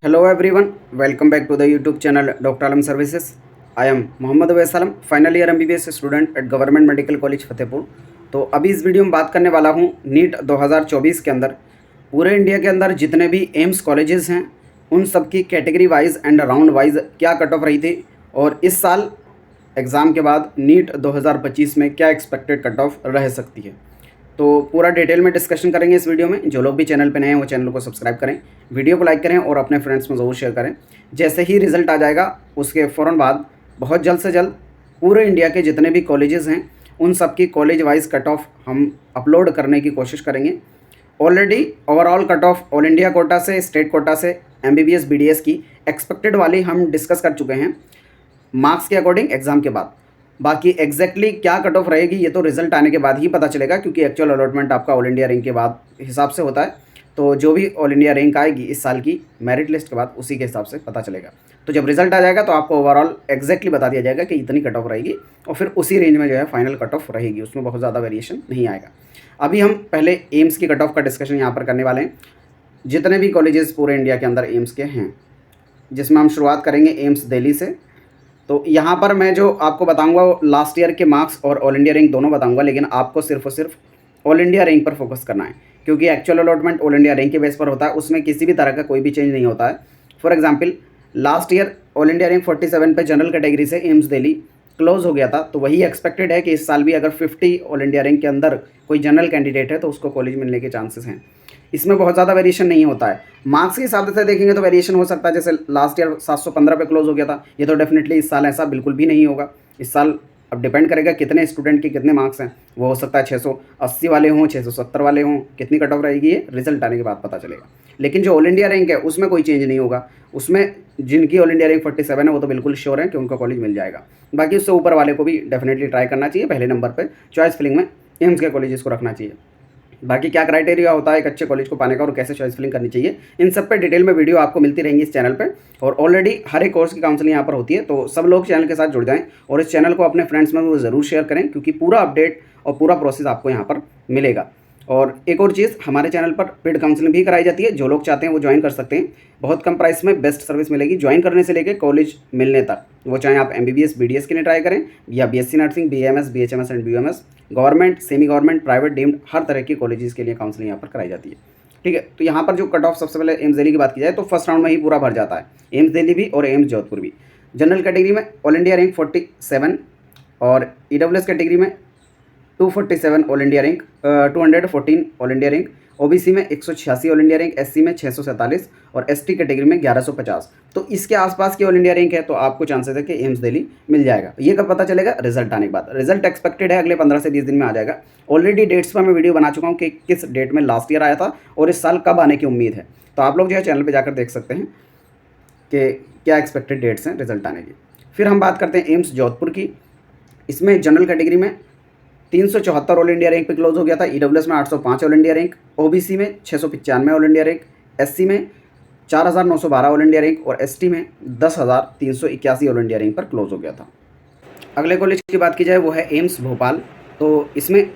Hello everyone, welcome back to the YouTube channel Dr. Alam Services. I am Mohammad Awais Alam, final year MBBS student at government medical college Fatehpur. तो अभी इस video में बात करने वाला हूँ NEET 2024 के अंदर पूरे इंडिया के अंदर जितने भी एम्स कॉलेजेस हैं उन सब की category wise and round wise क्या कट ऑफ रही थी और इस साल एग्ज़ाम के बाद नीट 2025 में क्या एक्सपेक्टेड कट ऑफ रह सकती है। तो पूरा डिटेल में डिस्कशन करेंगे इस वीडियो में। जो लोग भी चैनल पे नए हैं वो चैनल को सब्सक्राइब करें, वीडियो को लाइक करें और अपने फ्रेंड्स में ज़रूर शेयर करें। जैसे ही रिज़ल्ट आ जाएगा उसके फ़ौरन बाद बहुत जल्द से जल्द पूरे इंडिया के जितने भी कॉलेजेस हैं उन सब की कॉलेज वाइज कट ऑफ हम अपलोड करने की कोशिश करेंगे। Already overall cut off all India quota से, स्टेट कोटा से, MBBS BDS की एक्सपेक्टेड वाली हम डिस्कस कर चुके हैं मार्क्स के अकॉर्डिंग एग्ज़ाम के बाद। बाकी एग्जैक्टली क्या कट ऑफ रहेगी ये तो रिजल्ट आने के बाद ही पता चलेगा, क्योंकि एक्चुअल अलॉटमेंट आपका ऑल इंडिया रैंक के बाद हिसाब से होता है। तो जो भी ऑल इंडिया रैंक आएगी इस साल की मेरिट लिस्ट के बाद उसी के हिसाब से पता चलेगा। तो जब रिजल्ट आ जाएगा तो आपको ओवरऑल एग्जैक्टली बता दिया जाएगा कि इतनी कट ऑफ रहेगी और फिर उसी रेंज में जो है फाइनल कट ऑफ रहेगी, उसमें बहुत ज़्यादा वेरिएशन नहीं आएगा। अभी हम पहले एम्स की कट ऑफ का डिस्कशन यहाँ पर करने वाले हैं, जितने भी कॉलेजेस पूरे इंडिया के अंदर एम्स के हैं, जिसमें हम शुरुआत करेंगे एम्स दिल्ली से। तो यहाँ पर मैं जो आपको बताऊंगा वो लास्ट ईयर के मार्क्स और ऑल इंडिया रैंक दोनों बताऊंगा, लेकिन आपको सिर्फ और सिर्फ ऑल इंडिया रैंक पर फोकस करना है, क्योंकि actual allotment all India rank के बेस पर होता है, उसमें किसी भी तरह का कोई भी चेंज नहीं होता है। For example last year all India rank 47 पे जनरल कैटेगरी से एम्स दिल्ली क्लोज हो गया था, तो वही एक्सपेक्टेड है कि इस साल भी अगर 50 ऑल इंडिया रैंक के अंदर कोई जनरल कैंडिडेट है तो उसको कॉलेज मिलने के चांसेस हैं। इसमें बहुत ज़्यादा वेरिएशन नहीं होता है। मार्क्स के हिसाब से देखेंगे तो वेरिएशन हो सकता है, जैसे लास्ट ईयर 715 पे क्लोज हो गया था, ये तो डेफिनेटली इस साल ऐसा बिल्कुल भी नहीं होगा। इस साल अब डिपेंड करेगा कितने स्टूडेंट के कितने मार्क्स हैं, वो हो सकता है 680 वाले हों, 670 वाले हों, कितनी कट ऑफ रहेगी ये रिजल्ट आने के बाद पता चलेगा। लेकिन जो ऑल इंडिया रैंक है उसमें कोई चेंज नहीं होगा, उसमें जिनकी ऑल इंडिया रैंक 47 है वो तो बिल्कुल श्योर है कि उनका कॉलेज मिल जाएगा। बाकी उससे ऊपर वाले को भी डेफिनेटली ट्राई करना चाहिए, पहले नंबर पर चॉइस फिलिंग में एम्स के कॉलेजेस को रखना चाहिए। बाकी क्या क्राइटेरिया होता है एक अच्छे कॉलेज को पाने का और कैसे चॉइस फिलिंग करनी चाहिए, इन सब पे डिटेल में वीडियो आपको मिलती रहेंगी इस चैनल पे। और ऑलरेडी हर एक कोर्स की काउंसलिंग यहाँ पर होती है, तो सब लोग चैनल के साथ जुड़ जाएं और इस चैनल को अपने फ्रेंड्स में वो ज़रूर शेयर करें, क्योंकि पूरा अपडेट और पूरा प्रोसेस आपको यहाँ पर मिलेगा। और एक और चीज़, हमारे चैनल पर पेड काउंसलिंग भी कराई जाती है, जो लोग चाहते हैं वो ज्वाइन कर सकते हैं। बहुत कम प्राइस में बेस्ट सर्विस मिलेगी ज्वाइन करने से लेकर कॉलेज मिलने तक, वो चाहे आप MBBS BDS के लिए ट्राई करें या BSc nursing, BAMS BHMS and BUMS, government, semi government, private, deemed, हर तरह की कॉलेजेस के लिए काउंसलिंग यहाँ पर कराई जाती है। ठीक है, तो यहाँ पर जो कट ऑफ सबसे पहले एम्स दिल्ली की बात की जाए तो फर्स्ट राउंड में ही पूरा भर जाता है, एम्स दिल्ली भी और एम्स जोधपुर भी। जनरल कैटेगरी में ऑल इंडिया रैंक 47 और EWS कैटेगरी में 247 all India rank, 214 all India rank, OBC में 186 ऑल इंडिया रैंक, SC में 647 और ST कैटेगरी में 1150। तो इसके आसपास की ऑल इंडिया रैंक है, तो आपको चांसेस है कि एम्स दिल्ली मिल जाएगा। ये कब पता चलेगा? रिजल्ट आने के बाद। रिजल्ट एक्सपेक्टेड है अगले 15 से 20 दिन में आ जाएगा। ऑलरेडी डेट्स पर मैं वीडियो बना चुका हूँ कि किस डेट में लास्ट ईयर आया था और इस साल कब आने की उम्मीद है, तो आप लोग जो है चैनल पर जाकर देख सकते हैं कि क्या एक्सपेक्टेड डेट्स हैं रिजल्ट आने की। फिर हम बात करते हैं एम्स जोधपुर की। इसमें जनरल कैटेगरी में 374 ऑल इंडिया रैंक पे क्लोज हो गया था, EWS में 805 ऑल इंडिया रैंक, OBC में 695 ऑल इंडिया रैंक, SC में 4912 ऑल इंडिया रैंक और ST में 10,381 ऑल इंडिया रैंक पर क्लोज हो गया था। अगले कॉलेज की बात की जाए वो है एम्स भोपाल। तो इसमें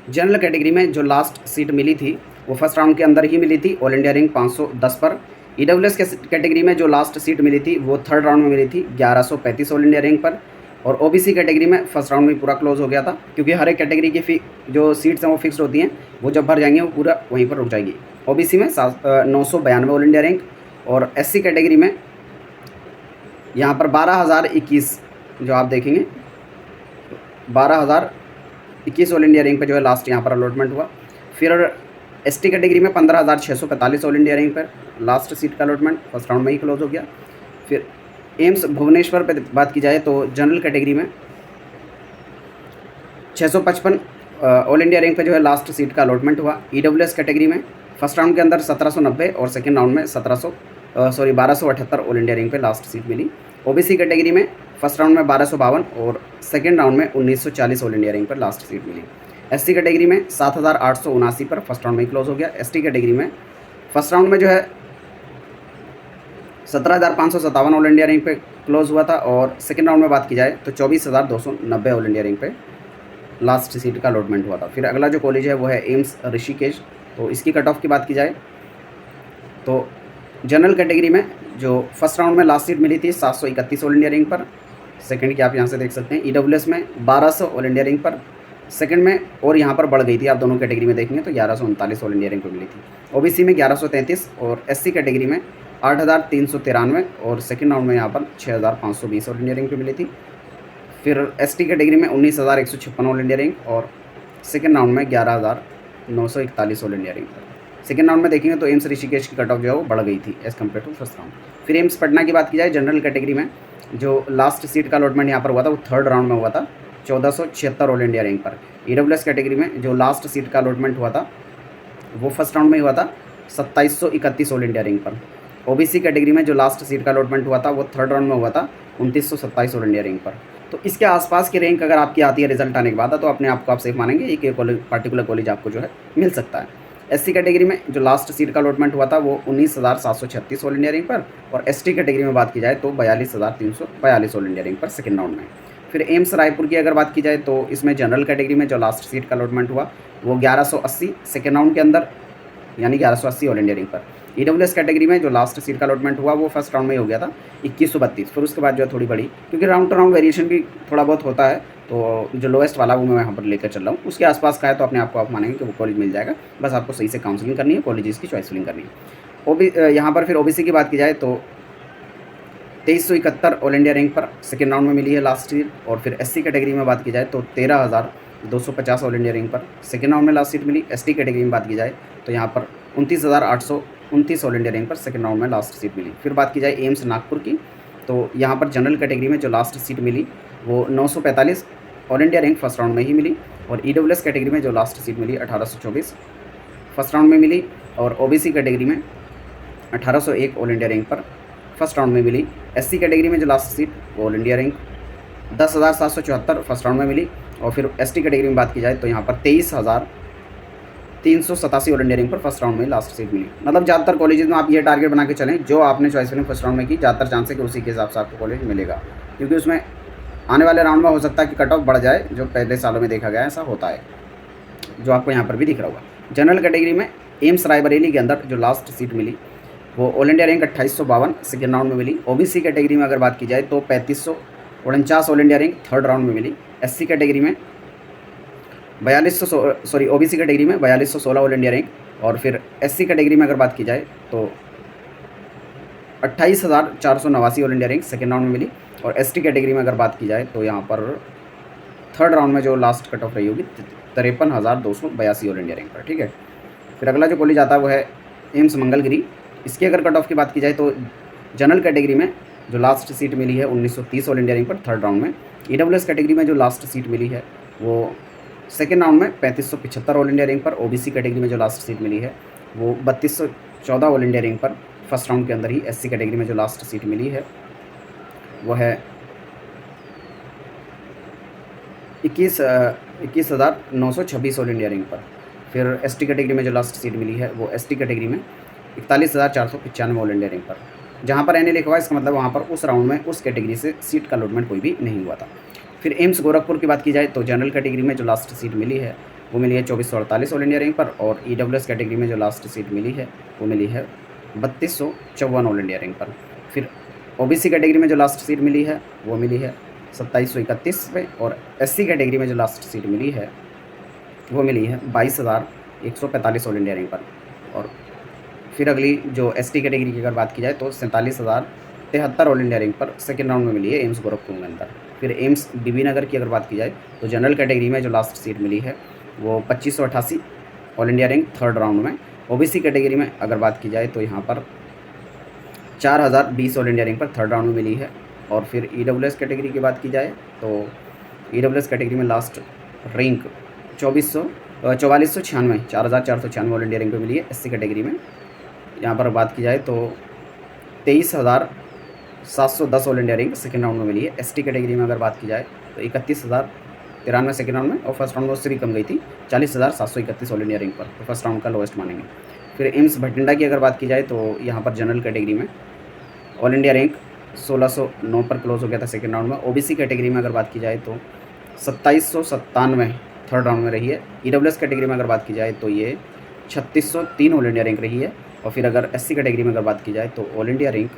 जनरल कैटेगरी में जो लास्ट सीट मिली थी वो फर्स्ट राउंड के अंदर ही मिली थी, ऑल इंडिया रैंक 510 पर। EWS के कैटेगरी में जो लास्ट सीट मिली थी वो थर्ड राउंड में मिली थी 1135 ऑल इंडिया रैंक पर। और OBC कैटेगरी में फर्स्ट राउंड में पूरा क्लोज हो गया था, क्योंकि हर एक कैटेगरी की जो सीट्स हैं वो फिक्स्ड होती हैं, वो जब भर जाएंगे वो पूरा वहीं पर रुक जाएगी। OBC में 992 ऑल इंडिया रैंक और SC कैटेगरी में यहाँ पर 12,021 जो आप देखेंगे 12,021 ऑल इंडिया रैंक पे जो है लास्ट यहाँ पर अलॉटमेंट हुआ। फिर ST कैटेगरी में 15,645 ऑल इंडिया रैंक पर लास्ट सीट का अलॉटमेंट फर्स्ट राउंड में ही क्लोज हो गया। फिर एम्स भुवनेश्वर पे बात की जाए तो जनरल कैटेगरी में 655 ऑल इंडिया रैंक पे जो है लास्ट सीट का अलॉटमेंट हुआ। EWS कैटेगरी में फर्स्ट राउंड के अंदर 1790 और सेकेंड राउंड में 1278 ऑल इंडिया रैंक पे लास्ट सीट मिली। OBC कैटेगरी में फर्स्ट राउंड में 1252 और सेकेंड राउंड में 1940 ऑल इंडिया रैंक पर लास्ट सीट मिली। SC कैटेगरी में 7,879 पर फर्स्ट राउंड में क्लोज हो गया। ST कैटेगरी में फर्स्ट राउंड में जो है 17,557 ऑल इंडिया रैंक पे क्लोज हुआ था और सेकेंड राउंड में बात की जाए तो 24,290 ऑल इंडिया रैंक पे लास्ट सीट का अलॉटमेंट हुआ था। फिर अगला जो कॉलेज है वो है एम्स ऋषिकेश। तो इसकी कट ऑफ की बात की जाए तो जनरल कैटेगरी में जो फर्स्ट राउंड में लास्ट सीट मिली थी 731 ऑल इंडिया रैंक पर, सेकंड की आप यहाँ से देख सकते हैं। ईडब्ल्यूएस में 1200 ऑल इंडिया रैंक पर सेकंड में, और यहाँ पर बढ़ गई थी, आप दोनों कैटेगरी में देखेंगे तो 1139 ऑल इंडिया रैंक पर मिली थी। ओबीसी में 1133 और एससी कैटेगरी में 8393 और सेकंड राउंड में यहाँ पर 6520 ऑल इंडिया रैंक पर मिली थी। फिर एसटी कैटेगरी में 19156 ऑल इंडिया रैंक और सेकंड राउंड में 11941 ऑल इंडिया रैंक पर। सेकंड राउंड में देखेंगे तो एम्स ऋषिकेश की कट ऑफ जो है वो बढ़ गई थी as compare to first round. फिर एम्स पटना की बात की जाए जनरल कैटेगरी में, जो लास्ट सीट का अलॉटमेंट यहाँ पर हुआ था वो थर्ड राउंड में हुआ था 1476 ऑल इंडिया रैंक पर। ईडब्ल्यूएस कैटेगरी में जो लास्ट सीट का अलॉटमेंट हुआ था वो फर्स्ट राउंड में ही हुआ था 2731 ऑल इंडिया रैंक पर। ओबीसी कैटेगरी में जो लास्ट सीट का अलॉटमेंट हुआ था वो थर्ड राउंड में हुआ था 2927 ऑल इंडिया रैंक पर। तो इसके आसपास की रैंक अगर आपकी आती है रिजल्ट आने के बाद, तो अपने आप को आप सेफ मानेंगे, एक पार्टिकुलर कॉलेज आपको जो है मिल सकता है। एससी कैटेगरी में जो लास्ट सीट का अलॉटमेंट हुआ था वो 19,736 ऑल इंडिया रैंक पर, और एसटी कैटेगरी में बात की जाए तो 42,342 ऑल इंडिया रैंक पर सेकंड राउंड में। फिर एम्स रायपुर की अगर बात की जाए तो इसमें जनरल कैटेगरी में जो लास्ट सीट का अलॉटमेंट हुआ वो 1180 सेकेंड राउंड के अंदर, यानी 1180 ऑल इंडिया रैंक पर। ईडब्ल्यूएस कैटेगरी में जो लास्ट सीट का अलॉटमेंट हुआ वो फर्स्ट राउंड में ही हो गया था 2132, फिर उसके बाद जो है थोड़ी बड़ी, क्योंकि राउंड टू राउंड वेरिएशन भी थोड़ा बहुत होता है, तो जो लोएस्ट वाला वो मैं यहाँ पर लेकर चल रहा हूँ। उसके आसपास का है तो अपने आप को आप मानेंगे कि वो कॉलेज मिल जाएगा, बस आपको सही से काउंसलिंग करनी है, कॉलेजेस की चॉइस फिलिंग करनी है। यहाँ पर फिर ओबीसी की बात की जाए तो 2371 ऑल इंडिया रैंक पर सेकेंड राउंड में मिली है लास्ट ईयर। और फिर एससी कैटेगरी में बात की जाए तो 13,250 ऑल इंडिया रैंक पर सेकेंड राउंड में लास्ट सीट मिली। एसटी कैटेगरी में बात की जाए तो यहाँ पर 29,829 ऑल इंडिया रैंक पर सेकेंड राउंड में लास्ट सीट मिली। फिर बात की जाए एम्स नागपुर की, तो यहाँ पर जनरल कैटेगरी में जो लास्ट सीट मिली वो 945 all India rank first round में ही मिली। और ईडब्ल्यूएस कैटेगरी में जो लास्ट सीट मिली 1824 फर्स्ट राउंड में मिली। और ओबीसी कैटेगरी में 1801 ऑल इंडिया रैंक पर फर्स्ट राउंड में मिली। एससी कैटेगरी में जो लास्ट सीट वो all India rank 10,774 first round में मिली। और फिर एसटी कैटेगरी में बात की जाए तो यहाँ पर 23,387 ऑल इंडिया रैंक पर फर्स्ट राउंड में लास्ट सीट मिली। मतलब ज़्यादातर कॉलेजेस में आप ये टारगेट बना के चलें, जो आपने चॉइस फिलिंग फर्स्ट राउंड में की, ज़्यादातर चांस है कि उसी के हिसाब से आपको कॉलेज मिलेगा, क्योंकि उसमें आने वाले राउंड में हो सकता है कि कट ऑफ बढ़ जाए, जो पहले सालों में देखा गया ऐसा होता है, जो आपको यहाँ पर भी दिख रहा होगा। जनरल कैटेगरी में एम्स रायबरेली के अंदर जो लास्ट सीट मिली वो all India rank 2852 second round में मिली। ओबीसी कैटेगरी में अगर बात की जाए तो 3549 all India rank third round में मिली। एससी कैटेगरी में ओबीसी कैटेगरी में 4216 ऑल इंडिया रैंक। और फिर एससी कैटेगरी में अगर बात की जाए तो 28,489 all India rank second round में मिली। और एसटी कैटेगरी में अगर बात की जाए तो यहाँ पर थर्ड राउंड में जो लास्ट कट ऑफ रही होगी 53,282 ऑल इंडिया रैंक पर। ठीक है, फिर अगला जो कॉलेज आता है वो है एम्स मंगलगिरी। इसकी अगर कट ऑफ की बात की जाए तो जनरल कैटेगरी में जो लास्ट सीट मिली है 1930 ऑल इंडिया रैंक पर थर्ड राउंड में। ईडब्ल्यूएस कैटेगरी में जो लास्ट सीट मिली है वो सेकेंड राउंड में 3575 ऑल इंडिया रैंक पर। ओबीसी कैटेगरी में जो लास्ट सीट मिली है वो 3214 ऑल इंडिया रैंक पर फर्स्ट राउंड के अंदर ही। एससी कैटेगरी में जो लास्ट सीट मिली है वो है 21,926 ऑल इंडिया रैंक पर। फिर एसटी कैटेगरी में जो लास्ट सीट मिली है वो एसटी कैटेगरी में 41,495 ऑल इंडिया रैंक पर। जहाँ पर एनए लिखा हुआ है इसका मतलब वहाँ पर उस राउंड में उस कैटेगरी से सीट का अलॉटमेंट कोई भी नहीं हुआ था। फिर एम्स गोरखपुर की बात की जाए तो जनरल कैटेगरी में जो लास्ट सीट मिली है वो मिली है 2448 ऑल इंडिया रैंक पर। और ईडब्ल्यूएस कैटेगरी में जो लास्ट सीट मिली है वो मिली है 3254 ऑल इंडिया रैंक पर। फिर ओबीसी कैटेगरी में जो लास्ट सीट मिली है वो मिली है 2731 पे। और एससी कैटेगरी में जो लास्ट सीट मिली है वो मिली है 22,145 ऑल इंडिया रैंक पर। और फिर अगली जो एसटी कैटेगरी की अगर बात की जाए तो 47,073 ऑल इंडिया रैंक पर सेकेंड राउंड में मिली है एम्स गोरखपुर के अंदर। फिर एम्स बीबी नगर की अगर बात की जाए तो जनरल कैटेगरी में जो लास्ट सीट मिली है वो 2588 all India rank third round में। ओबीसी कैटेगरी में अगर बात की जाए तो यहाँ पर 4020 ऑल इंडिया रैंक पर थर्ड राउंड में मिली है। और फिर ईडब्ल्यूएस कैटेगरी की बात की जाए तो ईडब्ल्यूएस कैटेगरी में last rank 4496 4496 all India rank पे मिली है। एससी कैटेगरी में यहाँ पर बात की जाए तो 23,710 all India rank second round में मिली है। एसटी कैटेगरी में अगर बात की जाए तो 31,093 सेकेंड राउंड में, और फर्स्ट राउंड में उससे भी कम गई थी 40,731 ऑल इंडिया रैंक पर, तो फर्स्ट राउंड का लोएस्ट मानेंगे। फिर एम्स भटिंडा की अगर बात की जाए तो यहाँ पर जनरल कैटेगरी में ऑल इंडिया रैंक 1609 पर क्लोज हो गया था सेकेंड राउंड में। ओबीसी कैटेगरी में अगर बात की जाए तो 2797 थर्ड राउंड में रही है। ईडब्ल्यूएस कैटेगरी में अगर बात की जाए तो ये 3603 ऑल इंडिया रैंक रही है। और फिर अगर SC कैटेगरी में अगर बात की जाए तो all India rank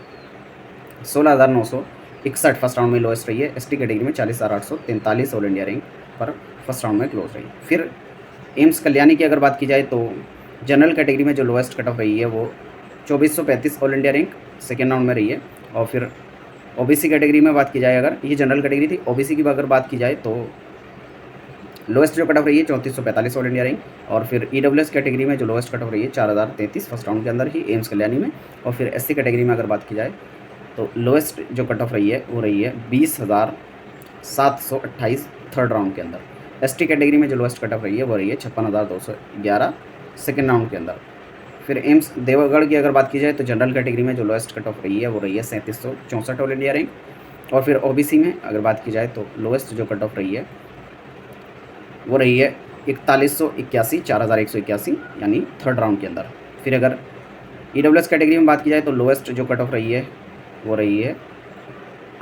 16,961 first round में लोएस्ट रही है। ST कैटेगरी में 40,843 ऑल इंडिया रैंक पर फर्स्ट राउंड में क्लोज रही। फिर एम्स कल्याणी की अगर बात की जाए तो जनरल कैटेगरी में जो लोएस्ट कट ऑफ रही है वो 2435 all India rank second round में रही है। और फिर OBC कैटेगरी में बात की जाए, अगर ये जनरल कैटेगरी थी, OBC की अगर बात की जाए तो लोएस्ट जो कट ऑफ रही है 3445 ऑल इंडिया रैंक। और फिर EWS कैटेगरी में जो लोएस्ट कट ऑफ रही है 4033 फर्स्ट राउंड के अंदर ही एम्स कल्याणी में। और फिर SC कैटेगरी में अगर बात की जाए तो लोएस्ट जो कट ऑफ रही है वो रही है 20,728 थर्ड राउंड के अंदर। ST कैटेगरी में जो लोएस्ट कट ऑफ रही है वो रही है 56,211 सेकेंड राउंड के अंदर। फिर एम्स देवगढ़ की अगर बात की जाए तो जनरल कैटेगरी में जो लोएस्ट कट ऑफ रही है वो रही है 3764 ऑल इंडिया रैंक। और फिर OBC में अगर बात की जाए तो लोएस्ट जो कट ऑफ रही है वो रही है 4181 4181 यानी थर्ड राउंड के अंदर। फिर अगर EWS कैटेगरी में बात की जाए तो लोएस्ट जो कट ऑफ रही है वो रही है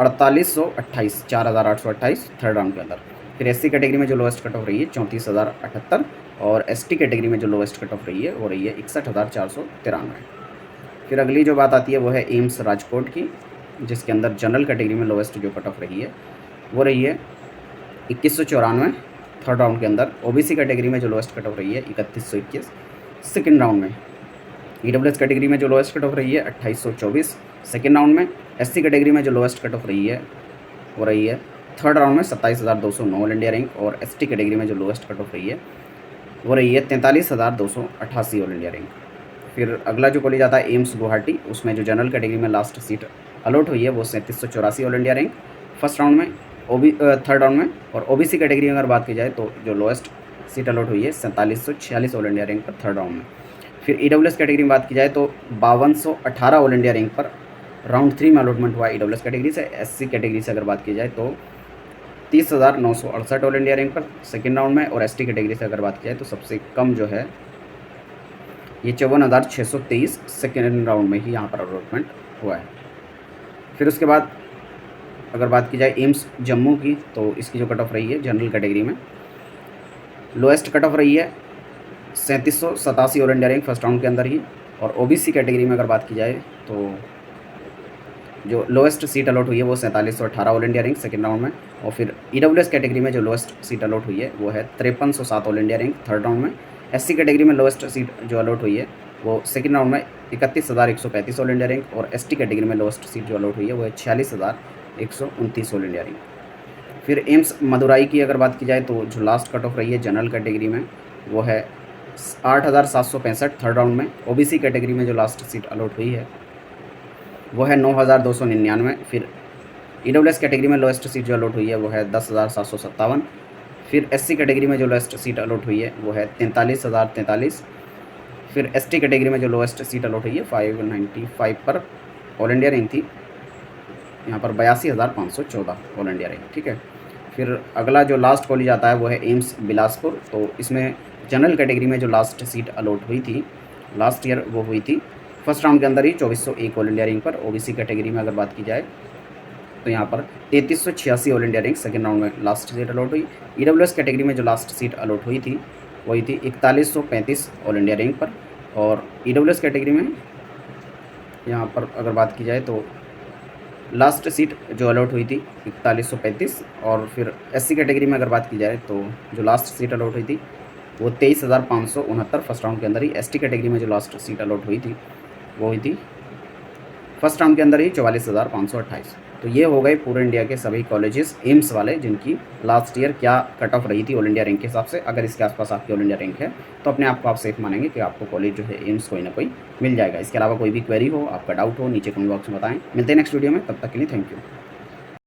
4828 4828 थर्ड राउंड के अंदर। फिर SC कैटेगरी में जो लोएस्ट कट ऑफ रही है 34,078 और ST कैटेगरी में जो लोएस्ट कट ऑफ रही है वो रही है 61,493। फिर अगली जो बात आती है वो है एम्स राजकोट की, जिसके अंदर जनरल कैटेगरी में लोएस्ट जो कट ऑफ रही है वो रही है 2194 थर्ड राउंड के अंदर। OBC कैटेगरी में जो लोएस्ट कट ऑफ रही है 3121 सेकेंड राउंड में। EWS कैटेगरी में जो लोएस्ट कट ऑफ रही है 2824 सेकेंड राउंड में। SC कैटेगरी में जो लोएस्ट कट ऑफ रही है वो रही है थर्ड राउंड में 27,209 ऑल इंडिया रैंक। और ST कैटेगरी में जो लोएस्ट कट ऑफ रही है वो रही है 43,288 ऑल इंडिया रैंक। फिर अगला जो कॉलेज आता है एम्स गुवाहाटी, उसमें जो जनरल कैटेगरी में लास्ट सीट अलॉट हुई है वो 3784 all India rank first round में थर्ड राउंड में। और OBC कैटेगरी में अगर बात की जाए तो जो लोएस्ट सीट अलॉट हुई है 4746 ऑल इंडिया रैंक पर थर्ड राउंड में। फिर EWS कैटेगरी में बात की जाए तो 5218 ऑल इंडिया रैंक पर राउंड 3 में अलॉटमेंट हुआ EWS कैटेगरी से। SC कैटेगरी से अगर बात की जाए तो 30,968 ऑल इंडिया रैंक पर सेकेंड राउंड में। और ST कैटेगरी से अगर बात की जाए तो सबसे कम जो है ये 54,623 सेकेंड राउंड में ही यहाँ पर अलॉटमेंट हुआ है। फिर उसके बाद अगर बात की जाए एम्स जम्मू की तो इसकी जो कट ऑफ रही है जनरल कैटेगरी में लोएस्ट कट ऑफ रही है 3787 all India rank first round के अंदर ही। और OBC कैटेगरी में अगर बात की जाए तो जो लोएस्ट सीट अलॉट हुई है वो 4718 all India rank second round में। और फिर EWS कैटेगरी में जो लोएस्ट सीट अलॉट हुई है वो है 5307 all India rank third round में। SC कैटेगरी में लोएस्ट सीट जो अलॉट हुई है वो सेकेंड राउंड में 31,135 ऑल इंडिया रैंक। और ST कैटेगरी में लोएस्ट सीट जो अलॉट हुई है वो है 46,129 ऑल इंडिया रैंक। फिर एम्स मदुराई की अगर बात की जाए तो जो लास्ट कट ऑफ रही है जनरल कैटेगरी में वो है 8,765 थर्ड राउंड में। OBC कैटेगरी में जो लास्ट सीट अलॉट हुई है वो है 9,299। फिर EWS कैटेगरी में लोएस्ट सीट जो अलॉट हुई है वो है 10,757। फिर SC कैटेगरी में जो लोएस्ट सीट अलॉट हुई है वो है 43,043। फिर ST कैटेगरी में जो लोएस्ट सीट अलॉट हुई है 595 पर ऑल इंडिया रैंक थी यहाँ पर 82,514 ऑल इंडिया रैंक, ठीक है। फिर अगला जो लास्ट कॉलेज आता है वो है एम्स बिलासपुर। तो इसमें जनरल कैटेगरी में जो लास्ट सीट अलॉट हुई थी लास्ट ईयर वो हुई थी फर्स्ट राउंड के अंदर ही 2401 ऑल इंडिया रैंक पर। OBC कैटेगरी में अगर बात की जाए तो यहाँ पर 3386 all India rank second round में लास्ट सीट अलॉट हुई। EWS कैटेगरी में जो लास्ट सीट अलॉट हुई थी वही थी 4135 ऑल इंडिया रैंक पर। और EWS कैटेगरी में यहाँ पर अगर बात की जाए तो लास्ट सीट जो अलॉट हुई थी 4135। और फिर SC कैटेगरी में अगर बात की जाए तो जो लास्ट सीट अलॉट हुई थी वो 23,569 फर्स्ट राउंड के अंदर ही। ST कैटेगरी में जो लास्ट सीट अलॉट हुई थी वो हुई थी फर्स्ट राउंड के अंदर ही 44,528। तो ये हो गए पूरे इंडिया के सभी कॉलेजेस एम्स वाले जिनकी लास्ट ईयर क्या कट ऑफ रही थी ऑल इंडिया रैंक के हिसाब से। अगर इसके आसपास आपकी ऑल इंडिया रैंक है तो अपने आप को आप सेफ मानेंगे कि आपको कॉलेज जो है एम्स कोई ना कोई मिल जाएगा। इसके अलावा कोई भी क्वेरी हो, आपका डाउट हो, नीचे कमेंट बॉक्स में बताएं। मिलते हैं नेक्स्ट वीडियो में, तब तक के लिए थैंक यू।